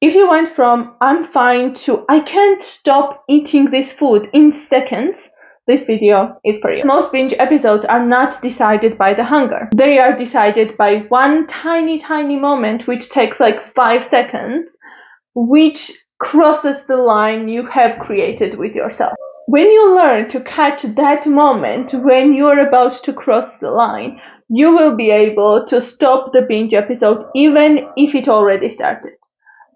If you went from I'm fine to I can't stop eating this food in seconds, this video is for you. Most binge episodes are not decided by the hunger. They are decided by one tiny moment which takes like 5 seconds, which crosses the line you have created with yourself. When you learn to catch that moment when you're about to cross the line, you will be able to stop the binge episode even if it already started.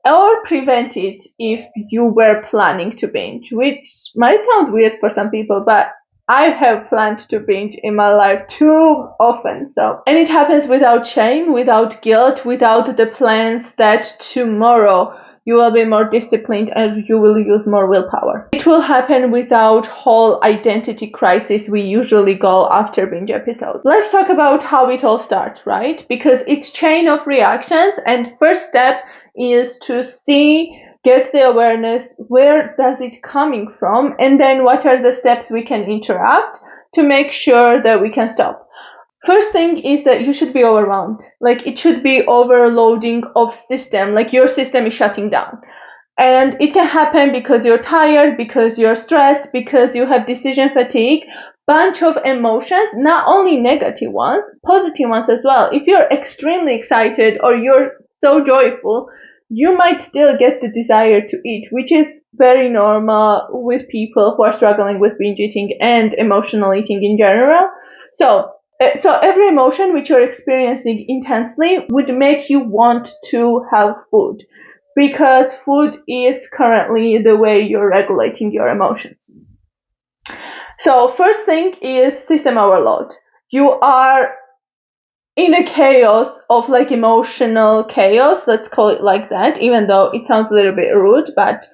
Or prevent it if you were planning to binge, which might sound weird for some people, but I have planned to binge in my life too often. And it happens without shame, without guilt, without the plans that tomorrow you will be more disciplined and you will use more willpower. It will happen without whole identity crisis we usually go after binge episodes. Let's talk about how it all starts, right? Because it's chain of reactions, and first step is to get the awareness, where does it coming from, and then what are the steps we can interrupt to make sure that we can stop. First thing is that you should be overwhelmed. Like, it should be overloading of system, like your system is shutting down. And it can happen because you're tired, because you're stressed, because you have decision fatigue, bunch of emotions, not only negative ones, positive ones as well. If you're extremely excited or you're so joyful, you might still get the desire to eat, which is very normal with people who are struggling with binge eating and emotional eating in general. So every emotion which you're experiencing intensely would make you want to have food, because food is currently the way you're regulating your emotions. So first thing is system overload. You are in a chaos of like emotional chaos, let's call it like that, even though it sounds a little bit rude, but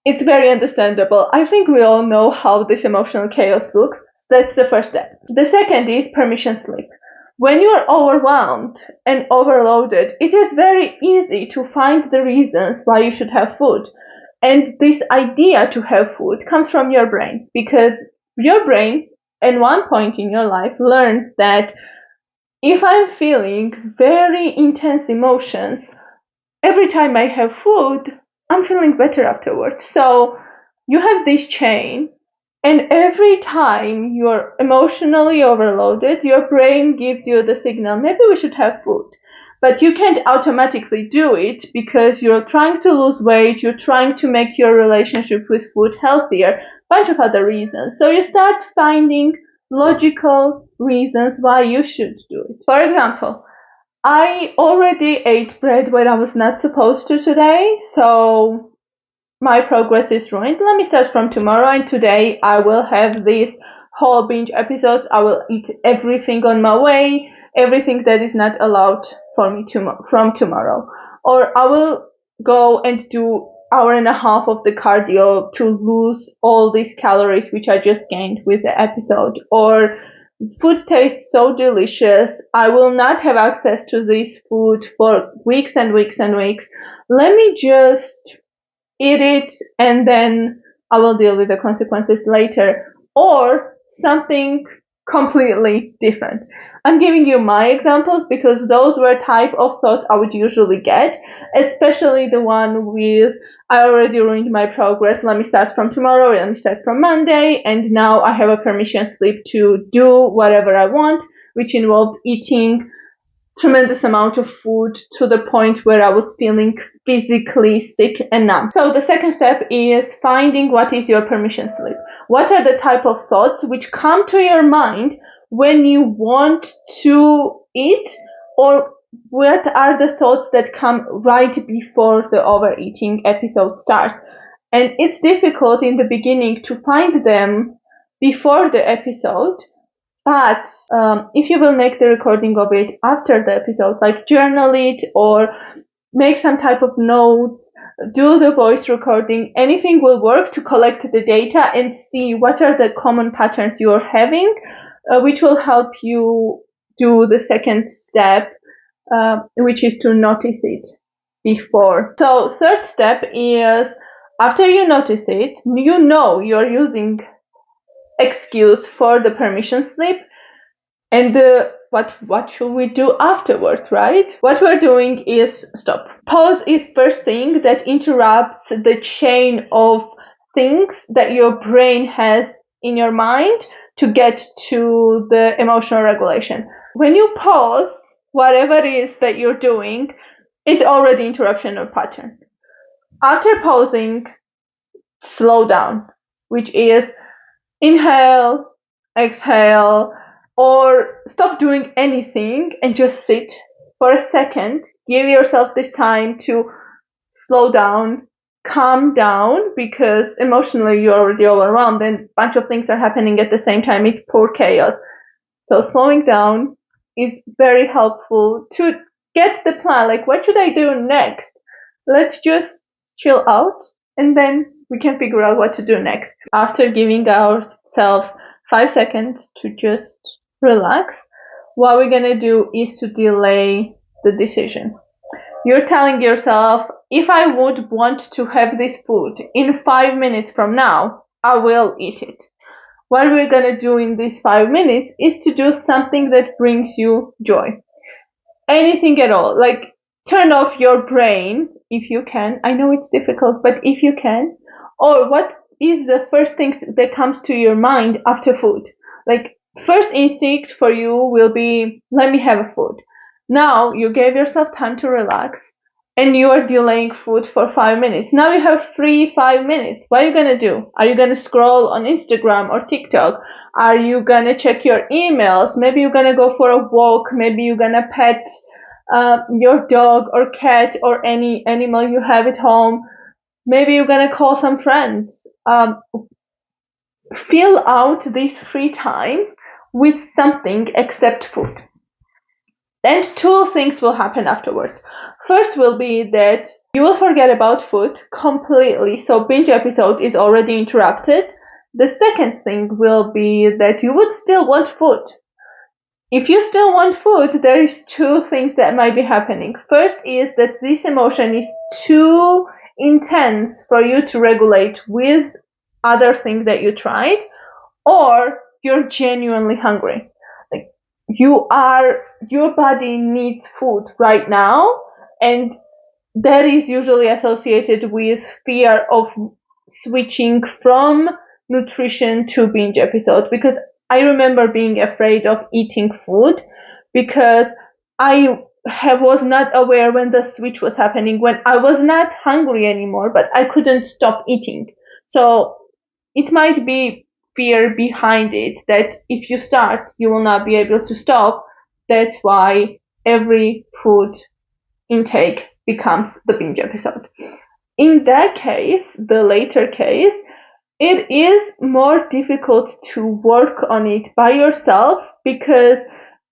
it's very understandable. I think we all know how this emotional chaos looks. So that's the first step. The second is permission slip. When you are overwhelmed and overloaded, it is very easy to find the reasons why you should have food. And this idea to have food comes from your brain, because your brain at one point in your life learned that if I'm feeling very intense emotions, every time I have food, I'm feeling better afterwards. So you have this chain, and every time you're emotionally overloaded, your brain gives you the signal, maybe we should have food. But you can't automatically do it because you're trying to lose weight, you're trying to make your relationship with food healthier, bunch of other reasons. So you start finding logical reasons why you should do it. For example, I already ate bread when I was not supposed to today, so my progress is ruined. Let me start from tomorrow, and today I will have these whole binge episodes. I will eat everything on my way, everything that is not allowed for me from tomorrow. Or I will go and do hour and a half of the cardio to lose all these calories which I just gained with the episode. Or food tastes so delicious, I will not have access to this food for weeks and weeks and weeks. Let me just eat it and then I will deal with the consequences later. Or something completely different. I'm giving you my examples because those were type of thoughts I would usually get, especially the one with I already ruined my progress, let me start from tomorrow, let me start from Monday, and now I have a permission slip to do whatever I want, which involved eating tremendous amount of food to the point where I was feeling physically sick and numb. So the second step is finding what is your permission slip. What are the type of thoughts which come to your mind when you want to eat, or what are the thoughts that come right before the overeating episode starts? And it's difficult in the beginning to find them before the episode, but if you will make the recording of it after the episode, like journal it or make some type of notes, do the voice recording, anything will work to collect the data and see what are the common patterns you're having, which will help you do the second step, which is to notice it before. So third step is, after you notice it, you know you're using excuse for the permission slip, and the what should we do afterwards, right? What we're doing is stop. Pause is first thing that interrupts the chain of things that your brain has in your mind to get to the emotional regulation. When you pause, whatever it is that you're doing, it's already interruption or pattern. After pausing, slow down, which is inhale, exhale, or stop doing anything and just sit for a second. Give yourself this time to slow down, calm down, because emotionally you're already overwhelmed and a bunch of things are happening at the same time. It's pure chaos. So slowing down is very helpful to get the plan. Like, what should I do next? Let's just chill out and then we can figure out what to do next. After giving ourselves 5 seconds to just relax, what we're gonna do is to delay the decision. You're telling yourself, if I would want to have this food in 5 minutes from now, I will eat it. What we're gonna do in these 5 minutes is to do something that brings you joy. Anything at all. Like, turn off your brain if you can. I know it's difficult, but if you can. Or what is the first thing that comes to your mind after food? Like, first instinct for you will be, let me have a food. Now you gave yourself time to relax and you are delaying food for 5 minutes. Now you have free 5 minutes. What are you gonna do? Are you gonna scroll on Instagram or TikTok? Are you gonna check your emails? Maybe you're gonna go for a walk. Maybe you're gonna pet your dog or cat or any animal you have at home. Maybe you're gonna call some friends. Fill out this free time with something except food. Then two things will happen afterwards. First will be that you will forget about food completely, so binge episode is already interrupted. The second thing will be that you would still want food. If you still want food, there is two things that might be happening. First is that this emotion is too intense for you to regulate with other things that you tried, or you're genuinely hungry. Like, your body needs food right now, and that is usually associated with fear of switching from nutrition to binge episode, because I remember being afraid of eating food because I was not aware when the switch was happening, when I was not hungry anymore, but I couldn't stop eating. So it might be fear behind it, that if you start, you will not be able to stop. That's why every food intake becomes the binge episode. In that case, the later case, it is more difficult to work on it by yourself because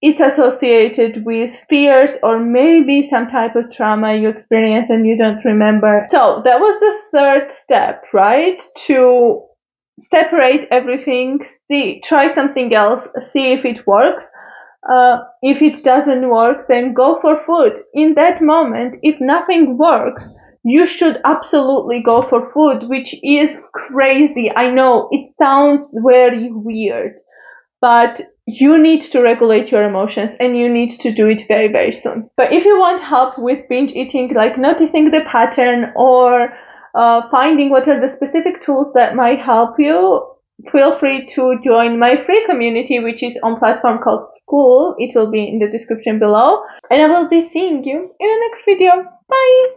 it's associated with fears or maybe some type of trauma you experienced and you don't remember. So that was the third step, right? To separate everything, try something else, see if it works. If it doesn't work, then go for food. In that moment, if nothing works, you should absolutely go for food, which is crazy. I know it sounds very weird, but you need to regulate your emotions and you need to do it very, very soon. But if you want help with binge eating, like noticing the pattern or finding what are the specific tools that might help you, feel free to join my free community, which is on platform called Skool. It will be in the description below. And I will be seeing you in the next video. Bye!